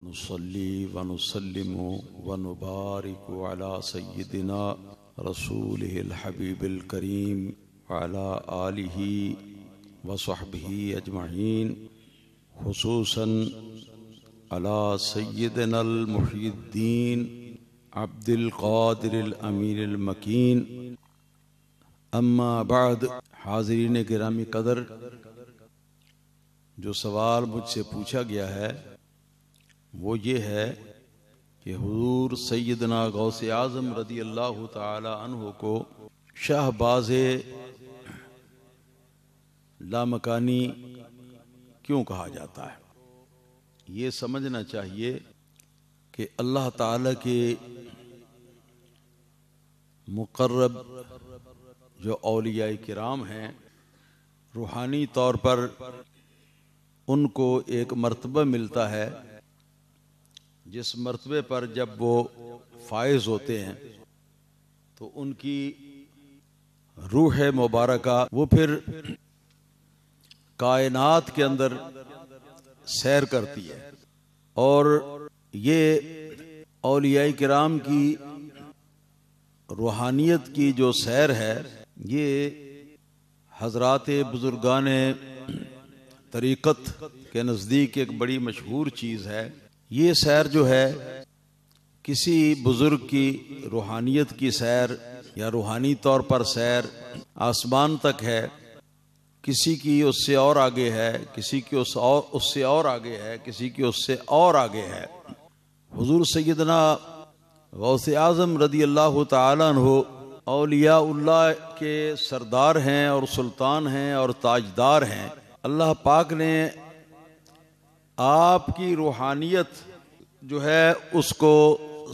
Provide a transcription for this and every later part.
नुसल्ली व नुसल्लिमु व नुबारिकु अला सय्यिदिना रसूलिहिल हबीबिल करीम व अला आलिहि व सहबिहि अजमईन, खुसूसन अला सय्यिदिनल मुहिद्दीन अब्दुल कादिरिल अमीरिल मकीन। अम्मा बाद, हाज़रीन गिरामी कदर, जो सवाल मुझसे पूछा गया है वो ये है कि हुजूर सैयदना गौसे आज़म रदी अल्लाह ताला अन्हु को शाहबाज़े लामकानी क्यों कहा जाता है। ये समझना चाहिए कि अल्लाह ताला के मुक़र्रब जो औलियाए किराम हैं, रूहानी तौर पर उनको एक मर्तबा मिलता है जिस मर्तबे पर जब वो फाइज होते हैं तो उनकी रूह मुबारका वो फिर कायनात के अंदर सैर करती है। और ये औलियाए किराम की रूहानियत की जो सैर है, ये हजरात बुजुर्गान तरीक़त के नज़दीक एक बड़ी मशहूर चीज़ है। ये सैर जो है किसी बुजुर्ग की रूहानियत की सैर या रूहानी तौर पर सैर आसमान तक है, किसी की उससे और आगे है, किसी की उससे और आगे है, किसी की उससे और आगे है। हुजूर सैयदना गौसे आज़म रदी अल्लाह ताला अन्हु औलियाउल्लाह के सरदार हैं और सुल्तान हैं और ताजदार हैं। अल्लाह पाक ने आपकी रूहानियत जो है उसको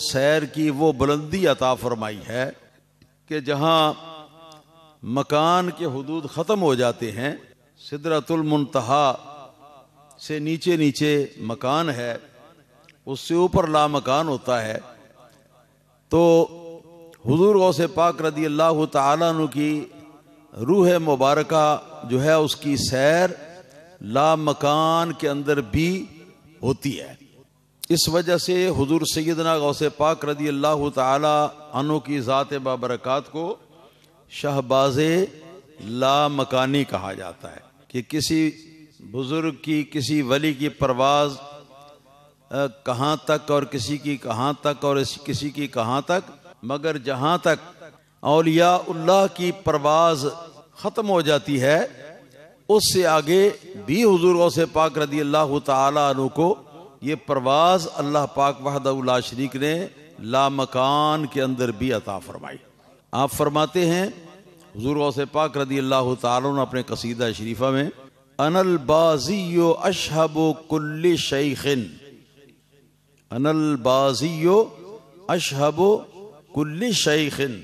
सैर की वो बुलंदी अता फरमाई है कि जहाँ मकान के हुदूद ख़त्म हो जाते हैं, सिदरतुल मुंतहा से नीचे नीचे मकान है, उससे ऊपर लामकान होता है। तो हुजूर गौसे पाक रदी अल्लाह ताला अन्हु की रूह मुबारका जो है उसकी सैर लामकान के अंदर भी होती है। इस वजह से हुजूर सैयदना गौसे पाक रदी अल्लाह ताला अन्हु की ज़ात बाबरकात को शहबाज़े लामकानी कहा जाता है कि किसी बुजुर्ग की, किसी वली की परवाज़ कहाँ तक और किसी की कहाँ तक और किसी की कहाँ तक, मगर जहाँ तक औलियाउल्लाह की परवाज़ ख़त्म हो जाती है उससे आगे भी हुजूर गौसे पाक रदी अल्लाह ताला अन्हु को ये परवाज़ अल्लाह पाक वहदहु ला शरीक ने लामकान के अंदर भी अता फरमाई। आप फरमाते हैं हुजूर गौसे पाक रदी अल्लाह ताला अन्हु अपने कसीदा शरीफा में, अनल बाज़ियो अशहबु कुल्ली शैखिन, अनल बाज़ियो अशहबु कुल्ली शैखिन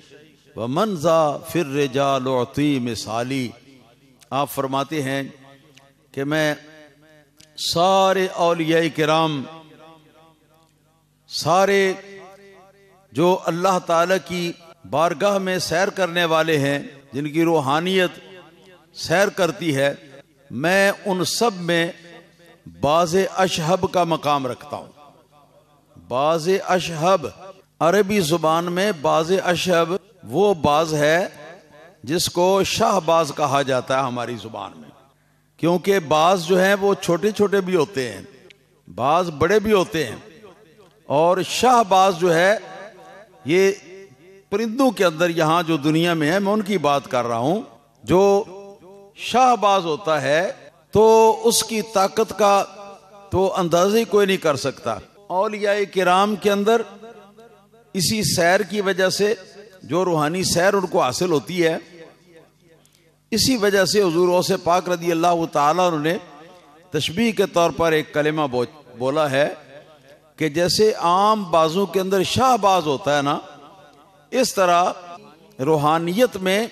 व मनजा फिर रिजाल उती मिसाली। आप फरमाते हैं कि मैं सारे औलियाए किराम, सारे जो अल्लाह ताला की बारगाह में सैर करने वाले हैं, जिनकी रूहानियत सैर करती है, मैं उन सब में बाज़े अशहब का मकाम रखता हूँ। बाज़े अशहब अरबी जुबान में बाज़े अशहब वो बाज है जिसको शाहबाज कहा जाता है हमारी जुबान में, क्योंकि बाज जो है वो छोटे छोटे भी होते हैं, बाज बड़े भी होते हैं। और शाहबाज जो है ये परिंदों के अंदर यहाँ जो दुनिया में है, मैं उनकी बात कर रहा हूँ। जो शाहबाज होता है तो उसकी ताकत का तो अंदाज़ा ही कोई नहीं कर सकता। औलियाए किराम के अंदर इसी सैर की वजह से जो रूहानी सैर उनको हासिल होती है, इसी वजह से हुजूर गौसे पाक रदी अल्लाह ताला ने तशबीह के तौर पर एक कलिमा बोला है कि जैसे आम बाजों के अंदर शाहबाज होता है ना, इस तरह रूहानियत में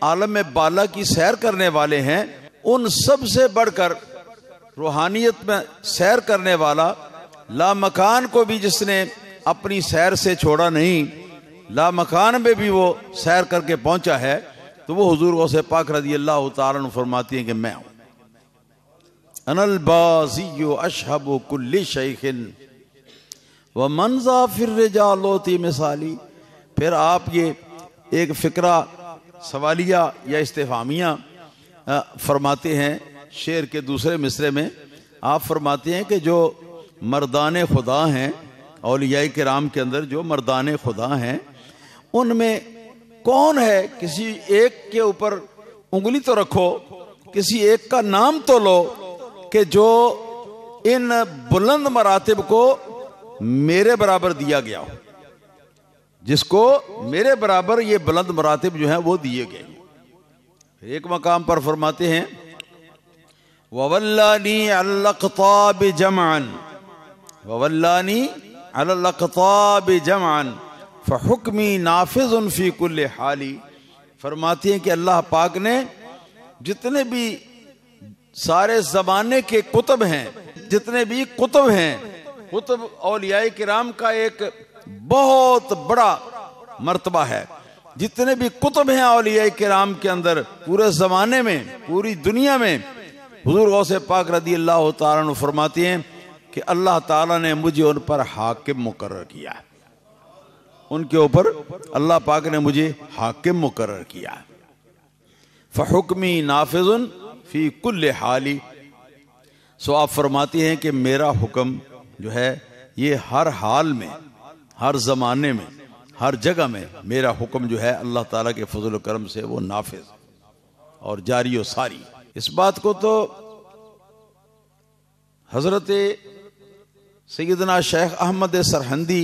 आलम बाला की सैर करने वाले हैं। उन सब से बढ़कर रूहानियत में सैर करने वाला लामकान को भी जिसने अपनी सैर से छोड़ा नहीं, लामकान में भी वो सैर करके पहुंचा है, तो वो हुजूर गौसे पाक रदी अल्लाह ताला अन्हु फरमाती हैं कि मैं हूं। अनल बाज़ियो अशहबु कुल्ली शैखिन व मनजा फिर रिजालोती मिसाली। फिर आप ये एक फ़िक्रा सवालिया या इस्तिफामिया फरमाते हैं शेर के दूसरे मिसरे में। आप फरमाते हैं कि जो मर्दान खुदा हैं, औलिया किराम के अंदर जो मर्दान खुदा हैं, उनमें कौन है, किसी एक के ऊपर उंगली तो रखो, किसी एक का नाम तो लो कि जो इन बुलंद मरातिब को मेरे बराबर दिया गया हो, जिसको मेरे बराबर ये बुलंद मरातिब जो हैं वो दिए गए। एक मकाम पर फरमाते हैं ववल्लानी अल-अक़ताब जमअन, ववल्लानी अल-अक़ताब जमअन फ़हुक्मी नाफ़िज़ुन फ़ी कुल्लि हाली। फरमाते हैं कि अल्लाह पाक ने जितने भी सारे ज़माने के कुतुब हैं, जितने भी कुतुब हैं, कुतुब औलिया किराम का एक बहुत बड़ा मर्तबा है। जितने भी कुतुब हैं औलिया किराम के अंदर पूरे ज़माने में, पूरी दुनिया में, हुज़ूर गौसे पाक रदी अल्लाह तआला अन्हु फरमाते हैं कि अल्लाह ताला ने मुझे उन पर हाकिम मुकर्रर किया, उनके ऊपर अल्लाह पाक ने मुझे हाकिम मुकर्रर किया। फ़हुक्मी नाफ़िज़ुन फ़ी कुल्लि हाली। सो आप फरमाती हैं कि मेरा हुक्म जो है ये हर हाल में, हर ज़माने में, हर जगह में मेरा हुक्म जो है अल्लाह ताला के फज़ल व करम से वो नाफिज और जारी व सारी। इस बात को तो हज़रत सैयदना शेख अहमद सरहंदी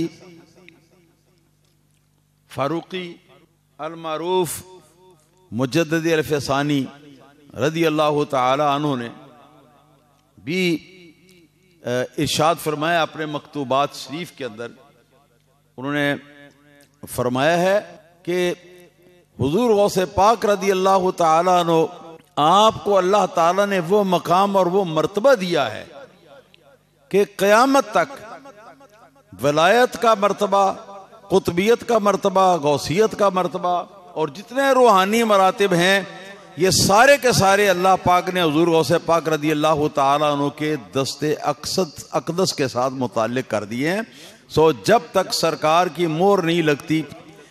फारूकी अल-मारूफ मुजद्दिद अल-फसानी रदी अल्लाह ताला अन्हु ने भी इरशाद फरमाया अपने मकतूबात शरीफ के अंदर। उन्होंने फरमाया है कि हुजूर गौसे पाक रदी अल्लाह ताला अन्हु, आपको अल्लाह ताला ने वो मकाम और वो मर्तबा दिया है कि क़यामत तक वलायत का मर्तबा, कुतबियत का मर्तबा, गौसियत का मर्तबा और जितने रूहानी मरातिब हैं ये सारे के सारे अल्लाह पाक ने हुजूर गौसे पाक रदी अल्लाह ताला अन्हु के दस्ते अक़दस के साथ मुताल्लिक़ कर दिए हैं। सो जब तक सरकार की मोहर नहीं लगती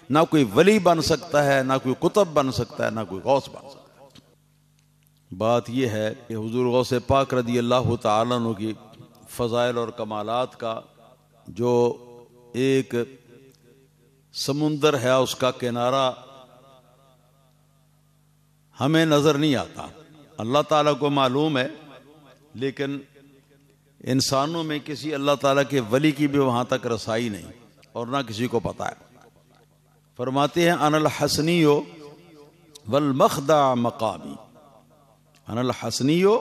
ना कोई वली बन सकता है, ना कोई कुतुब बन सकता है, ना कोई गौस बन सकता है। बात यह है कि हुजूर गौसे पाक रदी अल्लाह ताला अन्हु की फ़ज़ाइल और कमालात का जो एक समुंदर है उसका किनारा हमें नज़र नहीं आता, अल्लाह ताला को मालूम है, लेकिन इंसानों में किसी अल्लाह ताला के वली की भी वहाँ तक रसाई नहीं और ना किसी को पता है। फरमाते हैं अनल हसनियो वल मखदा मकामी, अनल हसनियो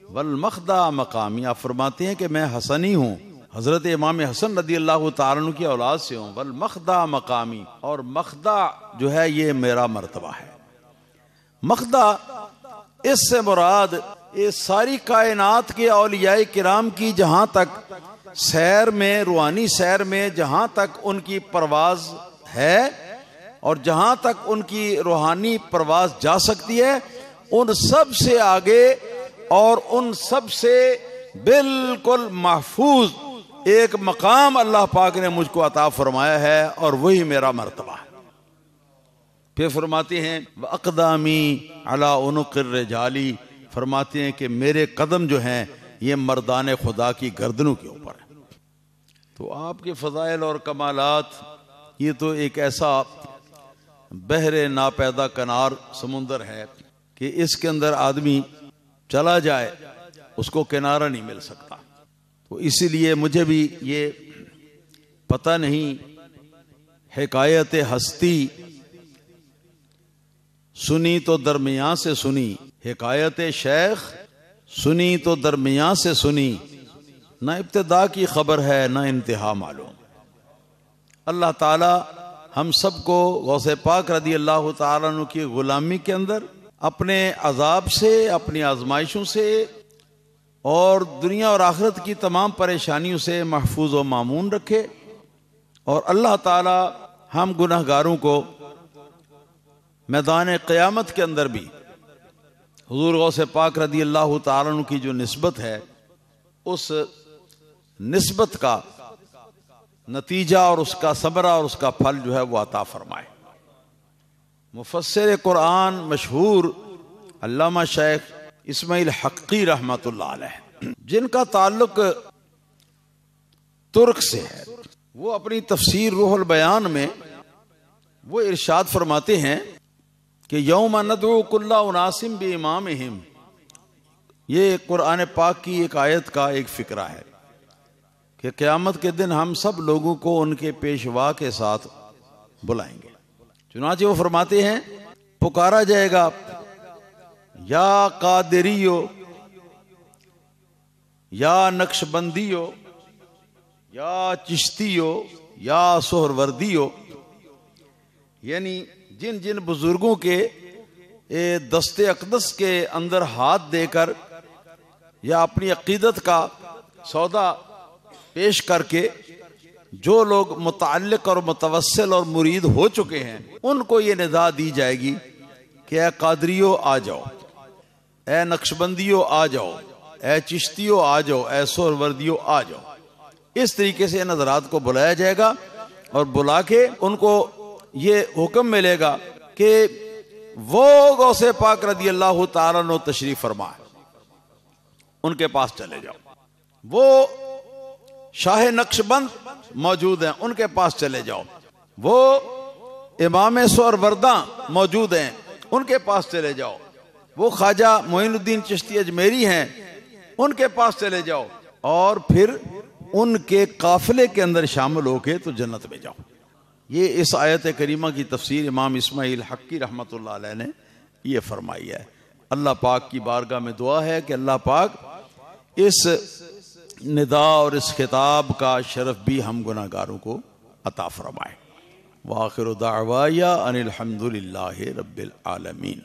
वल मखदा मकामी। आप फरमाते हैं कि मैं हसनी हूँ, हज़रत इमाम हसन रदी अल्लाह ताला अन्हु की औलाद से हूँ। वल मखदा मकामी, और मखदा जो है ये मेरा मर्तबा है। मखदा इससे मुराद ये सारी कायनात के औलिया किराम की जहाँ तक सैर में, रूहानी सैर में जहाँ तक उनकी परवाज़ है और जहाँ तक उनकी रूहानी परवाज़ जा सकती है, उन सब से आगे और उन सब से बिल्कुल महफूज एक मकाम अल्लाह पाक ने मुझको अता फरमाया है और वही मेरा मर्तबा है। फिर फरमाते हैं व अक़दामी अला उनुक़िर रिजाली, फरमाते हैं कि मेरे कदम जो हैं ये मर्दान खुदा की गर्दनों के ऊपर है। तो आपके फ़ज़ाइल और कमालात ये तो एक ऐसा बहरे नापैदा कनार समुंदर है कि इसके अंदर आदमी चला जाए उसको किनारा नहीं मिल सकता। तो इसीलिए मुझे भी ये पता नहीं, हिकायत हस्ती सुनी तो दरमियाँ से सुनी, हिकायत शेख सुनी तो दरमियाँ से सुनी, ना इब्तिदा की खबर है ना इंतहा मालूम। अल्लाह ताला हम सबको गौसे पाक रदी अल्लाह ताला अन्हु की गुलामी के अंदर अपने अजाब से, अपनी आजमाइशों से और दुनिया और आखिरत की तमाम परेशानियों से महफूज व मामून रखे। और अल्लाह ताला हम गुनहगारों को मैदान क़यामत के अंदर भी हुजूर गौसे पाक रदी अल्लाह ताला अन्हु की जो निस्बत है उस निस्बत का नतीजा और उसका समरा और उसका फल जो है वो अता फरमाए। मुफस्सिर कुरान मशहूर अल्लामा शेख इस्माइल हक्की रहमतुल्लाह अलैह, जिनका ताल्लुक तुर्क से है, वो अपनी तफसीर रूहुल बयान में वो इरशाद फरमाते हैं कि यौम नदउ कुल्ला उनासिम बि इमामिहिम, ये कुरान पाक की एक आयत का एक फिक्रा है कि क़यामत के दिन हम सब लोगों को उनके पेशवा के साथ बुलाएंगे। चुनांचे वो फरमाते हैं पुकारा जाएगा या कादिरियो, या नक्शबंदियो, या चिश्तियो, या सोहरवर्दियो, यानी जिन जिन बुजुर्गों के दस्ते अक़दस के अंदर हाथ देकर या अपनी अकीदत का सौदा पेश करके जो लोग मुतअल्लिक़ और मुतवस्सिल और मुरीद हो चुके हैं, उनको ये निदा दी जाएगी कि ए कादरियो आ जाओ, ए नक्शबंदियो आ जाओ, ए चिश्तियो आ जाओ, ए सोहरवर्दियो आ जाओ। इस तरीके से इन हज़रात को बुलाया जाएगा और बुला के उनको ये हुक्म मिलेगा कि वो गौसे पाक रज़ी अल्लाह तआला अन्हु तशरीफ फरमा, उनके पास चले जाओ। वो शाह नक्शबंद मौजूद हैं, उनके पास चले जाओ। वो इमाम सोहरवर्दा मौजूद हैं, उनके पास चले जाओ। वो ख्वाजा मोइनुद्दीन चिश्ती अजमेरी हैं, उनके पास चले जाओ और फिर उनके काफिले के अंदर शामिल होके तो जन्नत में जाओ। ये इस आयत करीमा की तफसीर इमाम इस्माइल हक्की रहमतुल्लाह अलैह ने ये फरमाई है। अल्लाह पाक की बारगाह में दुआ है कि अल्लाह पाक इस निदा और इस खिताब का शरफ भी हम गुनाहगारों को अता फरमाए। व आखिरु दाअवाया अनिल हम्दुलिल्लाहि रब्बिल आलमीन।